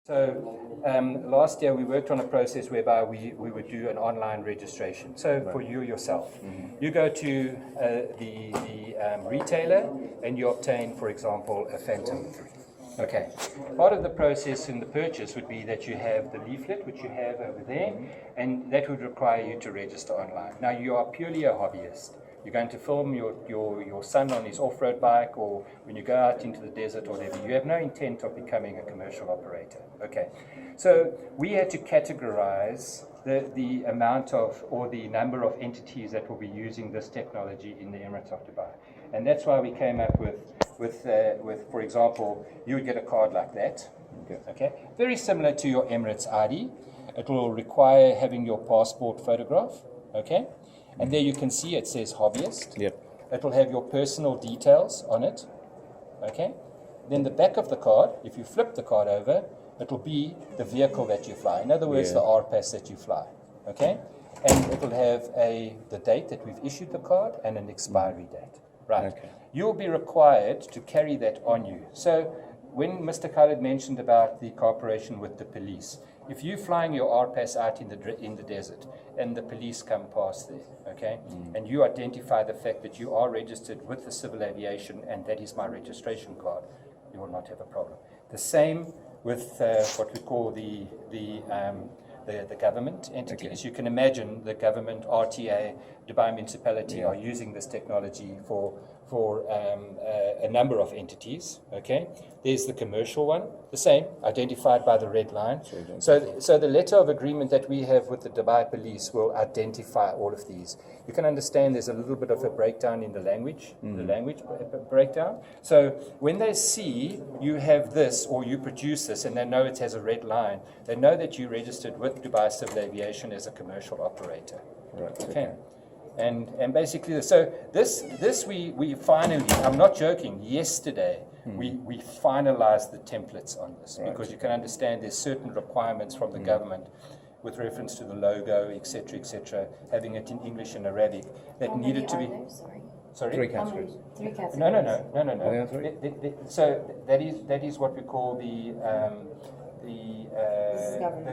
So last year we worked on a process whereby we would do an online registration. So for you yourself, you go to the retailer and you obtain, for example, a Phantom 3. Okay. Part of the process in the purchase would be that you have the leaflet, which you have over there, and that would require you to register online. Now you are purely a hobbyist. You're going to film your son on his off-road bike, or when you go out into the desert or whatever. You have no intent of becoming a commercial operator. Okay. So we had to categorize the amount of, or the number of entities that will be using this technology in the Emirates of Dubai. And that's why we came up with for example, you would get a card like that. Okay. Very similar to your Emirates ID. It will require having your passport photograph. Okay. And there you can see it says hobbyist. Yep. It will have your personal details on it. Okay. Then the back of the card, if you flip the card over, it will be the vehicle that you fly. In other words, the RPAS that you fly. Okay. And it will have the date that we've issued the card and an expiry date. Right. Okay. You'll be required to carry that on you. So when Mr. Khalid mentioned about the cooperation with the police, if you're flying your RPAS out in the desert and the police come past there, okay, and you identify the fact that you are registered with the civil aviation and that is my registration card, you will not have a problem. The same with what we call the government entities. Okay. You can imagine the government, RTA, Dubai Municipality are using this technology for a number of entities. Okay, there's the commercial one, the same, identified by the red line. So the letter of agreement that we have with the Dubai Police will identify all of these. You can understand there's a little bit of a breakdown in the language, breakdown. So when they see you have this or you produce this and they know it has a red line, they know that you registered with Dubai Civil Aviation as a commercial operator. Right. Okay. And basically, so this we finally, I'm not joking, yesterday we finalized the templates on this, because you can understand there's certain requirements from the government with reference to the logo, etc., having it in English and Arabic that needed to be. Sorry? 3 categories. 3 categories. No. So that is what we call the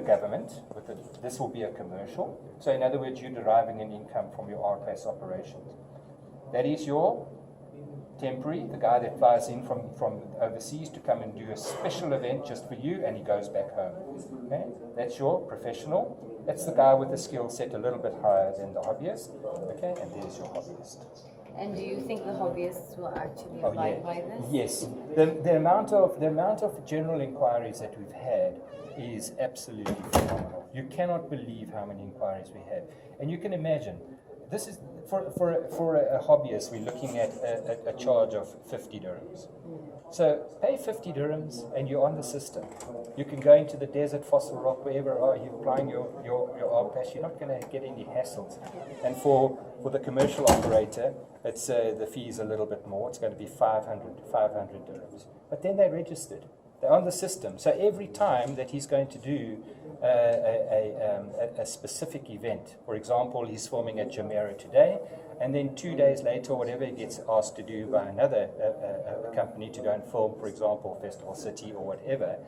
government. This will be a commercial. So in other words, you're deriving an income from your RPAS operations. That is your temporary, the guy that flies in from overseas to come and do a special event just for you, and he goes back home. Okay? That's your professional. That's the guy with the skill set a little bit higher than the hobbyist. Okay, and there's your hobbyist. And do you think the hobbyists will actually abide by this? Yes. The amount of general inquiries that we've had is absolutely phenomenal. You cannot believe how many inquiries we have. And you can imagine, this is for a hobbyist, we're looking at a charge of 50 dirhams. So pay 50 dirhams and you're on the system. You can go into the desert, Fossil Rock, wherever you're applying your RPAS. You're not going to get any hassles. And for the commercial operator, it's the fee is a little bit more. It's going to be 500 dirhams. But then they're registered. They're on the system. So every time that he's going to do a specific event, for example, he's filming at Jumeirah today, and then 2 days later, whatever he gets asked to do by another company to go and film, for example, Festival City or whatever,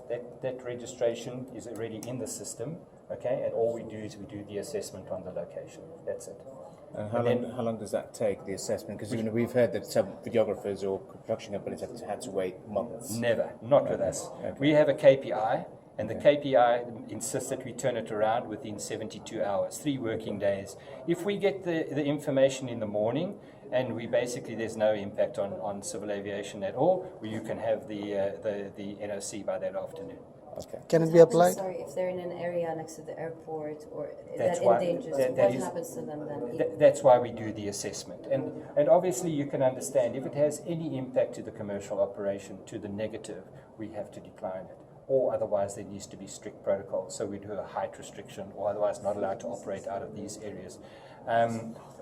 that registration is already in the system, okay? And all we do is we do the assessment on the location. That's it. And how long does that take, the assessment? Because we've heard that some videographers or production companies have had to wait months. Never, not with us. Okay. We have a KPI, and the KPI insists that we turn it around within 72 hours, 3 working days. If we get the information in the morning, and there's no impact on civil aviation at all, you can have the NOC by that afternoon. Okay. Can it be applied? Sorry, if they're in an area next to the airport or that's that endangers, what happens to them then? That's why we do the assessment. And obviously you can understand, if it has any impact to the commercial operation, to the negative, we have to decline it. Or otherwise there needs to be strict protocols. So we do a height restriction, or otherwise not allowed to operate out of these areas.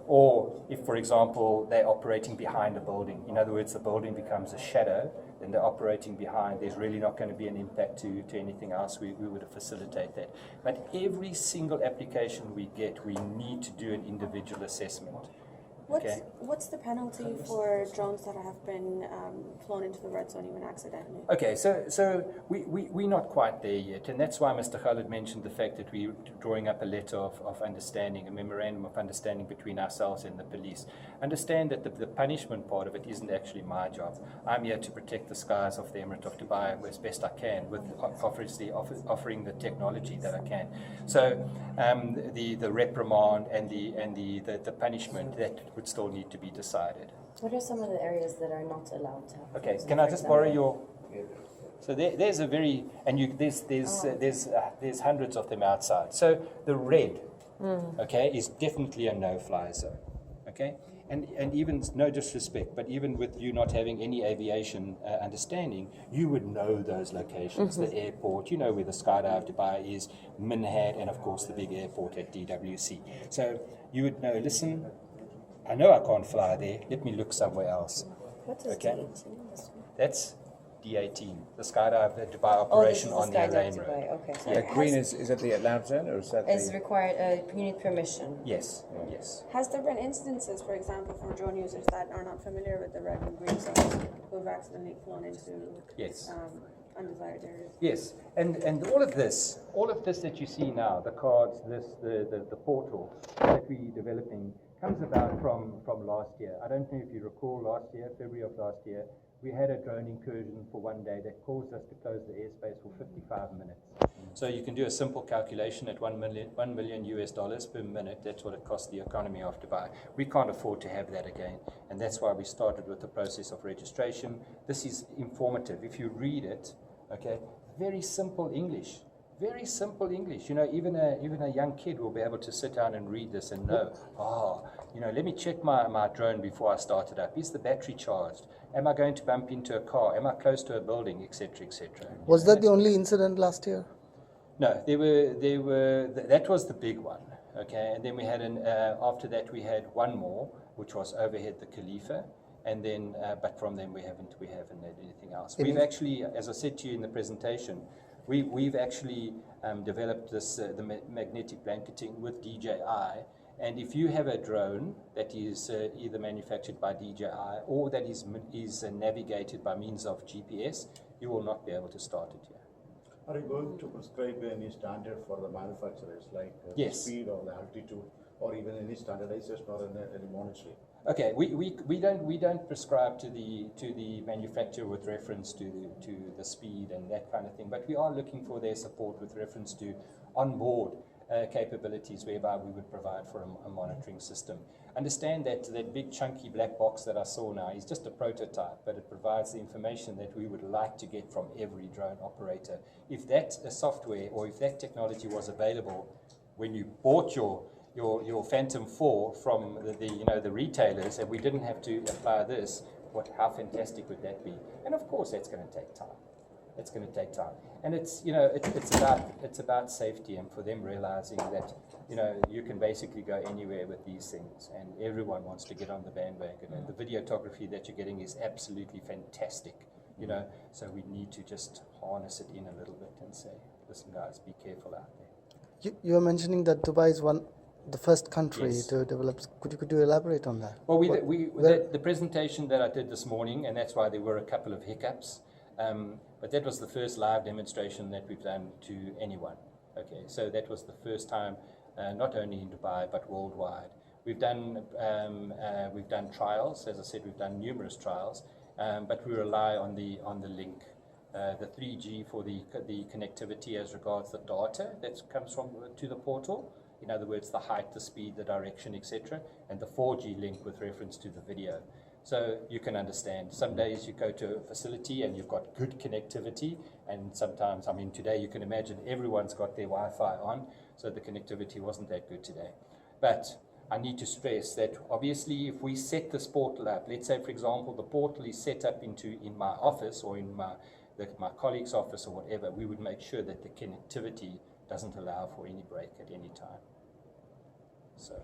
Or if, for example, they're operating behind a building, in other words, the building becomes a shadow, then they're operating behind, there's really not going to be an impact to anything else, we would facilitate that. But every single application we get, we need to do an individual assessment. What's the penalty for drones that have been flown into the red zone even accidentally? Okay, so we're not quite there yet, and that's why Mr. Khalid mentioned the fact that we're drawing up a letter of understanding, a memorandum of understanding between ourselves and the police. Understand that the punishment part of it isn't actually my job. I'm here to protect the skies of the Emirate of Dubai as best I can, with obviously offering the technology that I can. So the reprimand and the punishment, that would still need to be decided. What are some of the areas that are not allowed to have? Okay, can I just borrow your? So there's a very, and there's hundreds of them outside. So the red, okay, is definitely a no-fly zone, okay, and even, no disrespect, but even with you not having any aviation understanding, you would know those locations. The airport, you know where the Skydive Dubai is, Minhad, and of course the big airport at DWC. So you would know. Listen, I know I can't fly there. Let me look somewhere else. What is Okay. D18? That's D18, the Skydive Dubai Oh, this operation is on the the Skydive Al-Ain Road. Dubai. Okay. The green is that the allowed zone, or is that Is the... required. You need permission. Yes, yes. Has there been instances, for example, from drone users that are not familiar with the red and green zones who have accidentally flown into Yes. undesired areas? Yes, and all of this that you see now, the cards, the portal that we're developing, comes about from last year. I don't know if you recall last year, February of last year, we had a drone incursion for one day that caused us to close the airspace for 55 minutes. So you can do a simple calculation at $1 million US dollars per minute. That's what it costs the economy of Dubai. We can't afford to have that again, and that's why we started with the process of registration. This is informative. If you read it, okay, very simple English. Very simple English. You know, even a young kid will be able to sit down and read this and know, let me check my drone before I start it up. Is the battery charged? Am I going to bump into a car? Am I close to a building, etc., etc.? Was that the only incident last year? No, that was the big one. Okay, and then we had after that we had one more, which was overhead the Khalifa, and then but from them we haven't had anything else. We've actually, as I said to you in the presentation, we've actually developed this the magnetic blanketing with DJI, and if you have a drone that is either manufactured by DJI or that is navigated by means of GPS, you will not be able to start it here. Are you going to prescribe any standard for the manufacturers, like Yes. the speed or the altitude, or even any standardization or any monitoring? Okay, we don't prescribe to the manufacturer with reference to the speed and that kind of thing, but we are looking for their support with reference to onboard capabilities whereby we would provide for a monitoring system. Understand that big chunky black box that I saw now is just a prototype, but it provides the information that we would like to get from every drone operator. If that software or if that technology was available when you bought your Phantom 4 from the retailers, and we didn't have to apply this, how fantastic would that be? And of course that's going to take time. It's going to take time, and it's about safety, and for them realizing that you can basically go anywhere with these things, and everyone wants to get on the bandwagon. And the videography that you're getting is absolutely fantastic, So we need to just harness it in a little bit and say, listen, guys, be careful out there. You were mentioning that Dubai is the first country Yes. to develop. Could you elaborate on that? Well, the presentation that I did this morning, and that's why there were a couple of hiccups, but that was the first live demonstration that we've done to anyone. Okay, so that was the first time, not only in Dubai but worldwide. We've done trials, as I said, we've done numerous trials, but we rely on the link, the 3G for the connectivity as regards the data that comes to the portal. In other words, the height, the speed, the direction, etc., and the 4G link with reference to the video. So you can understand, some days you go to a facility and you've got good connectivity, and sometimes, today you can imagine everyone's got their Wi-Fi on, so the connectivity wasn't that good today. But I need to stress that obviously if we set this portal up, let's say for example the portal is set up in my office or in my colleague's office or whatever, we would make sure that the connectivity doesn't allow for any break at any time. So